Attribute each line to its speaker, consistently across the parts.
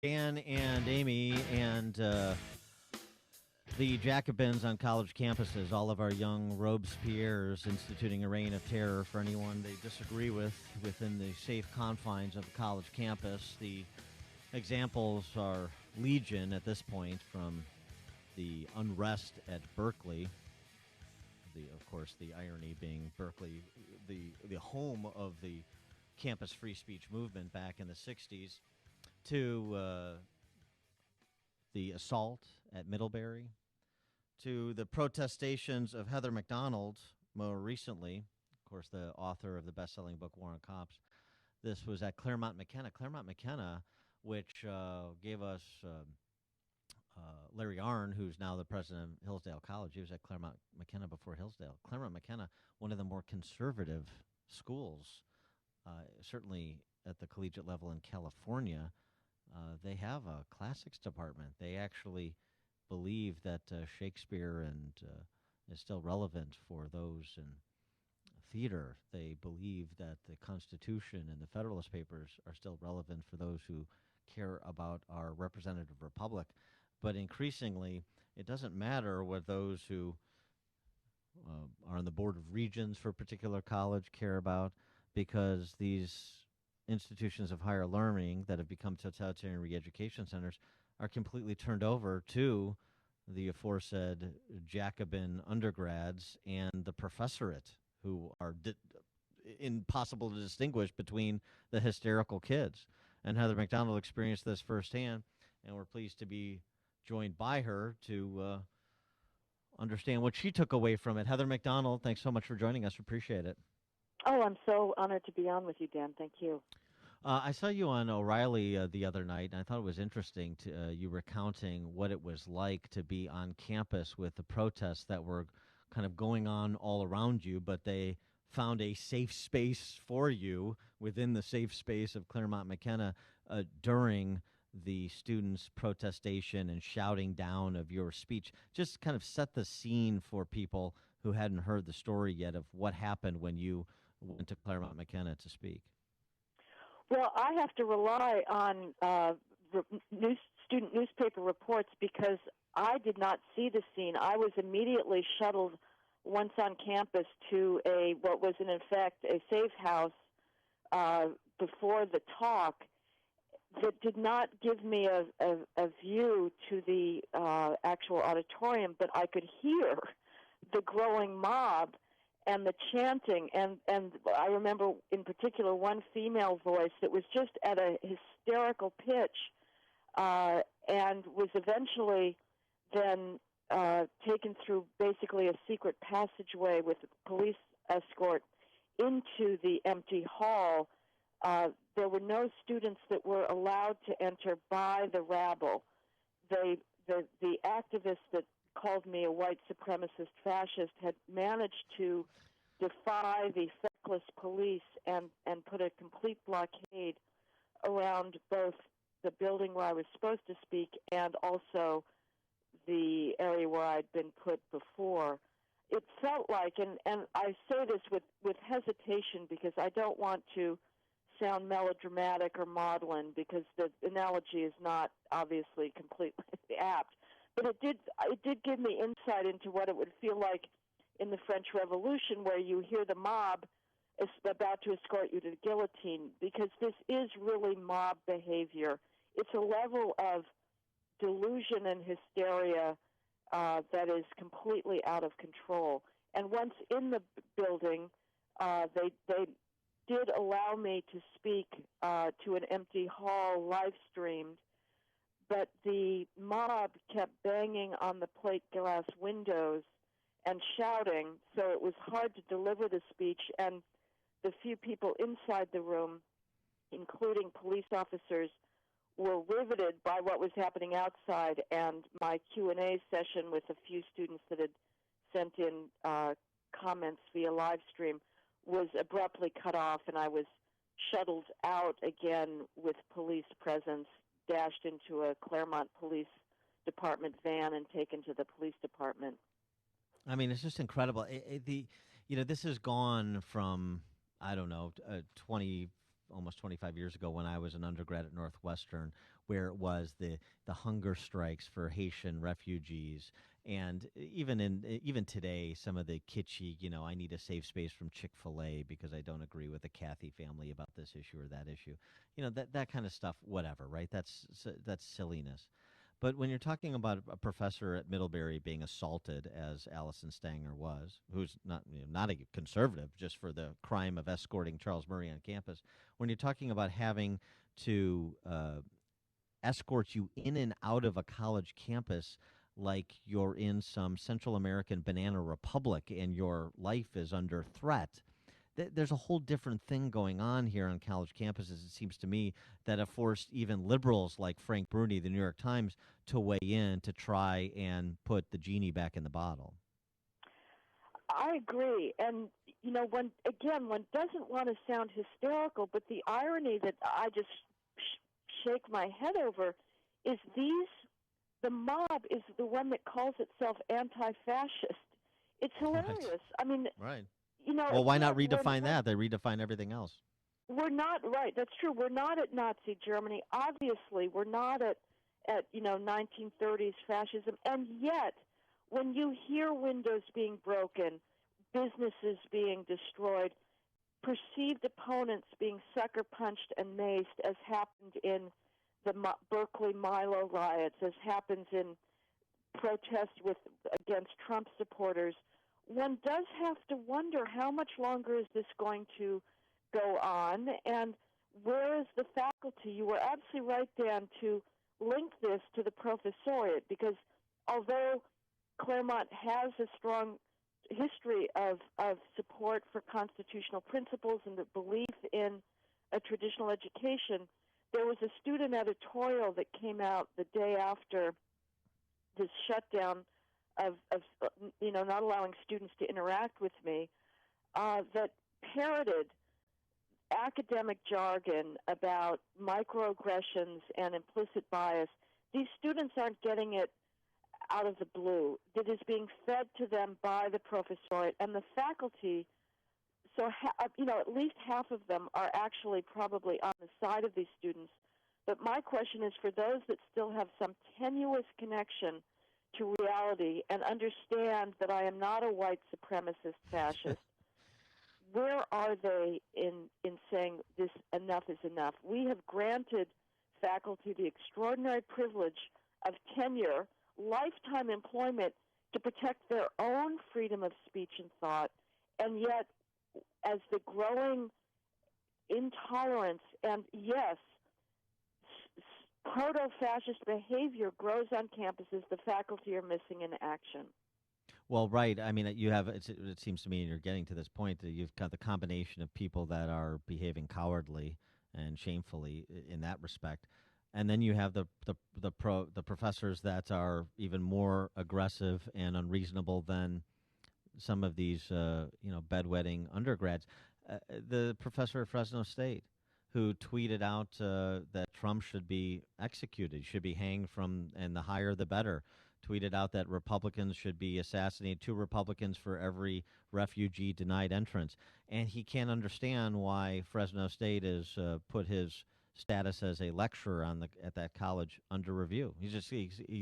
Speaker 1: Dan and Amy and the Jacobins on college campuses, all of our young Robespierres instituting a reign of terror for anyone they disagree with within the safe confines of a college campus. The examples are legion at this point, from the unrest at Berkeley. Of course, the irony being Berkeley, the home of the campus free speech movement back in the 60s, to the assault at Middlebury, to the protestations of Heather MacDonald more recently, of course, the author of the best-selling book War on Cops. This was at Claremont McKenna. Claremont McKenna, which gave us Larry Arnn, who's now the president of Hillsdale College. He was at Claremont McKenna before Hillsdale. Claremont McKenna, one of the more conservative schools, certainly at the collegiate level in California. They have a classics department. They actually believe that Shakespeare is still relevant for those in theater. They believe that the Constitution and the Federalist Papers are still relevant for those who care about our representative republic. But increasingly, it doesn't matter what those who are on the board of regents for a particular college care about, because these institutions of higher learning that have become totalitarian re-education centers are completely turned over to the aforesaid Jacobin undergrads and the professorate, who are impossible to distinguish between the hysterical kids. And Heather MacDonald experienced this firsthand, and we're pleased to be joined by her to understand what she took away from it. Heather MacDonald, thanks so much for joining us. Appreciate it.
Speaker 2: Oh, I'm so honored to be on with you, Dan. Thank you.
Speaker 1: I saw you on O'Reilly the other night, and I thought it was interesting to you recounting what it was like to be on campus with the protests that were kind of going on all around you, but they found a safe space for you within the safe space of Claremont McKenna during the students' protestation and shouting down of your speech. Just kind of set the scene for people who hadn't heard the story yet of what happened when you went to Claremont McKenna to speak.
Speaker 2: Well, I have to rely on student newspaper reports because I did not see the scene. I was immediately shuttled once on campus to what was in effect a safe house before the talk that did not give me a view to the actual auditorium, but I could hear the growing mob and the chanting, and I remember in particular one female voice that was just at a hysterical pitch, and was eventually then taken through basically a secret passageway with a police escort into the empty hall. There were no students that were allowed to enter by the rabble. The activists that called me a white supremacist fascist had managed to defy the feckless police and put a complete blockade around both the building where I was supposed to speak and also the area where I'd been put before. It felt like, and I say this with hesitation because I don't want to sound melodramatic or maudlin, because the analogy is not obviously completely apt, but it did give me insight into what it would feel like in the French Revolution, where you hear the mob is about to escort you to the guillotine, because this is really mob behavior. It's a level of delusion and hysteria that is completely out of control. And once in the building, they did allow me to speak to an empty hall, live-streamed, but the mob kept banging on the plate glass windows and shouting, so it was hard to deliver the speech, and the few people inside the room, including police officers, were riveted by what was happening outside, and my Q&A session with a few students that had sent in comments via live stream was abruptly cut off, and I was shuttled out again with police presence, dashed into a Claremont Police Department van and taken to the police department.
Speaker 1: I mean, it's just incredible. This has gone from, I don't know, 20, almost 25 years ago when I was an undergrad at Northwestern, where it was the hunger strikes for Haitian refugees, and even today, some of the kitschy, I need a safe space from Chick-fil-A because I don't agree with the Cathy family about this issue or that issue, that kind of stuff. Whatever, right? That's silliness. But when you're talking about a professor at Middlebury being assaulted, as Allison Stanger was, who's not a conservative, just for the crime of escorting Charles Murray on campus, when you're talking about having to escort you in and out of a college campus like you're in some Central American banana republic and your life is under threat, there's a whole different thing going on here on college campuses, it seems to me, that have forced even liberals like Frank Bruni, the New York Times, to weigh in to try and put the genie back in the bottle.
Speaker 2: I agree. And, one doesn't want to sound hysterical, but the irony that I just shake my head over is the mob is the one that calls itself anti-fascist. It's hilarious.
Speaker 1: Right.
Speaker 2: I mean,
Speaker 1: right. Well, why not redefine that? They redefine everything else.
Speaker 2: We're not, right, that's true. We're not at Nazi Germany. Obviously, we're not at 1930s fascism. And yet, when you hear windows being broken, businesses being destroyed, perceived opponents being sucker punched and maced, as happened in the Berkeley Milo riots, as happens in protests against Trump supporters, one does have to wonder how much longer is this going to go on, and where is the faculty? You were absolutely right, Dan, to link this to the professoriate, because although Claremont has a strong history of support for constitutional principles and the belief in a traditional education, there was a student editorial that came out the day after this shutdown of not allowing students to interact with me, that parroted academic jargon about microaggressions and implicit bias. These students aren't getting it out of the blue. It is being fed to them by the professoriate and the faculty. So, at least half of them are actually probably on the side of these students. But my question is, for those that still have some tenuous connection to reality and understand that I am not a white supremacist fascist, where are they in saying this enough is enough? We have granted faculty the extraordinary privilege of tenure, lifetime employment to protect their own freedom of speech and thought, and yet as the growing intolerance and, yes, proto-fascist behavior grows on campuses, the faculty are missing in action.
Speaker 1: Well, right. I mean, it seems to me, and you're getting to this point, that you've got the combination of people that are behaving cowardly and shamefully in that respect, and then you have the professors that are even more aggressive and unreasonable than some of these bedwetting undergrads. The professor at Fresno State, who tweeted out that Trump should be executed, should be hanged and the higher the better, tweeted out that Republicans should be assassinated, 2 Republicans for every refugee denied entrance. And he can't understand why Fresno State has put his status as a lecturer at that college under review. He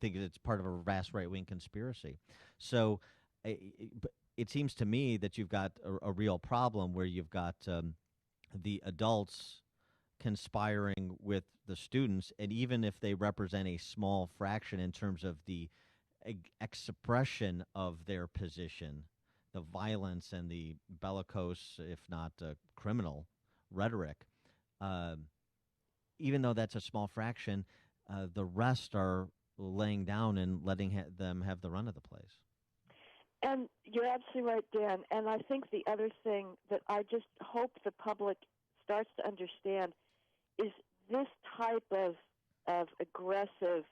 Speaker 1: thinks it's part of a vast right-wing conspiracy. So it seems to me that you've got a real problem where you've got the adults conspiring with the students, and even if they represent a small fraction in terms of the expression of their position, the violence and the bellicose, if not criminal, rhetoric, even though that's a small fraction, the rest are laying down and letting them have the run of the place.
Speaker 2: And you're absolutely right, Dan. And I think the other thing that I just hope the public starts to understand is this type of aggressive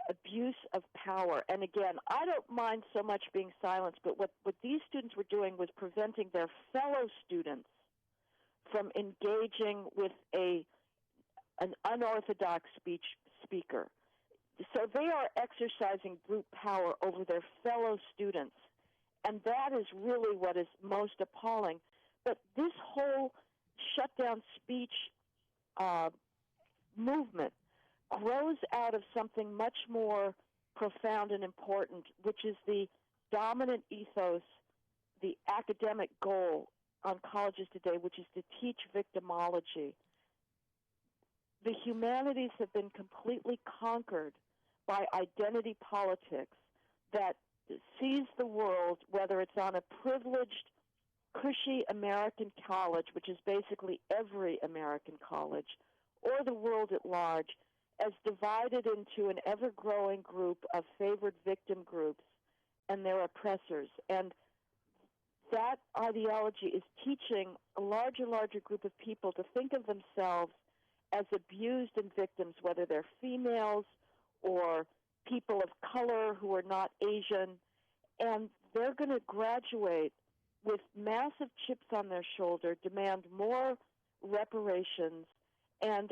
Speaker 2: abuse of power. And again, I don't mind so much being silenced, but what these students were doing was preventing their fellow students from engaging with an unorthodox speaker. So they are exercising brute power over their fellow students, and that is really what is most appalling. But this whole shutdown speech uh, movement grows out of something much more profound and important, which is the dominant ethos, the academic goal on colleges today, which is to teach victimology. The humanities have been completely conquered by identity politics that sees the world, whether it's on a privileged, cushy American college, which is basically every American college, or the world at large, as divided into an ever-growing group of favored victim groups and their oppressors. And that ideology is teaching a larger group of people to think of themselves as abused and victims, whether they're females or people of color who are not Asian, and they're going to graduate with massive chips on their shoulder, demand more reparations, and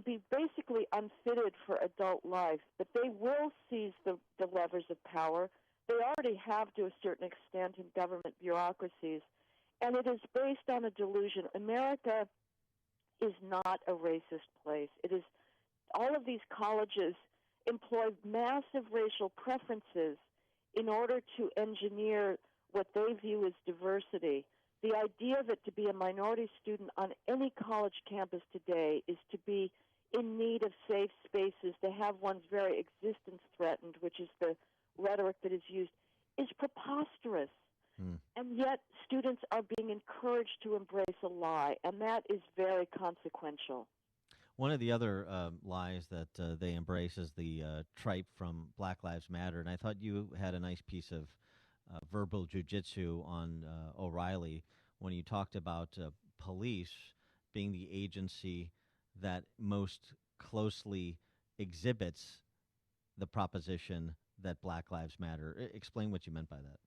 Speaker 2: be basically unfitted for adult life. But they will seize the levers of power. They already have to a certain extent in government bureaucracies, and it is based on a delusion. America is not a racist place. It is, all of these colleges employ massive racial preferences in order to engineer what they view as diversity. The idea that to be a minority student on any college campus today is to be in need of safe spaces, to have one's very existence threatened, which is the rhetoric that is used, is preposterous. And yet students are being encouraged to embrace a lie, and that is very consequential.
Speaker 1: One of the other lies that they embrace is the tripe from Black Lives Matter. And I thought you had a nice piece of verbal jujitsu on O'Reilly when you talked about police being the agency that most closely exhibits the proposition that Black Lives Matter. Explain what you meant by that.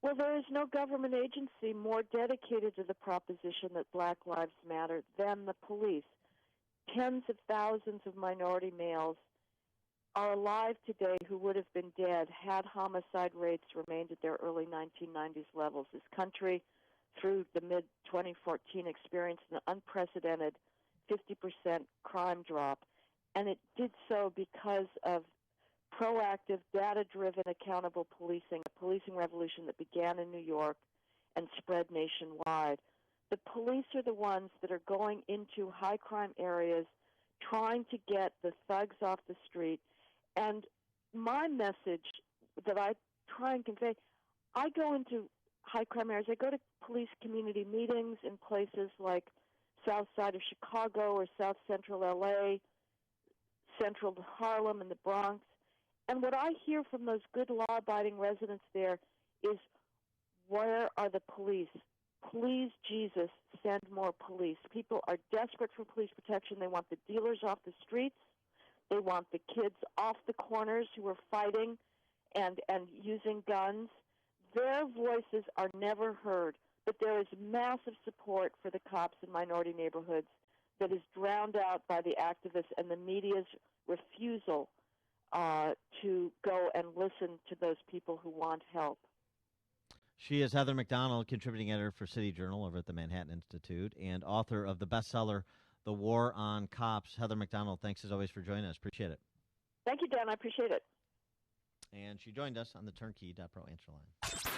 Speaker 2: Well, there is no government agency more dedicated to the proposition that Black Lives Matter than the police. Tens of thousands of minority males are alive today who would have been dead had homicide rates remained at their early 1990s levels. This country, through the mid-2014, experienced an unprecedented 50% crime drop, and it did so because of proactive, data-driven, accountable policing, a policing revolution that began in New York and spread nationwide. The police are the ones that are going into high-crime areas, trying to get the thugs off the street. And my message that I try and convey, I go into high-crime areas. I go to police community meetings in places like south side of Chicago or south central L.A., central to Harlem and the Bronx. And what I hear from those good law-abiding residents there is, where are the police? Please, Jesus, send more police. People are desperate for police protection. They want the dealers off the streets. They want the kids off the corners who are fighting and using guns. Their voices are never heard, but there is massive support for the cops in minority neighborhoods that is drowned out by the activists and the media's refusal to go and listen to those people who want help.
Speaker 1: She is Heather MacDonald, contributing editor for City Journal over at the Manhattan Institute and author of the bestseller, The War on Cops. Heather MacDonald, thanks as always for joining us. Appreciate it.
Speaker 2: Thank you, Dan. I appreciate it.
Speaker 1: And she joined us on the Turnkey.pro answer line.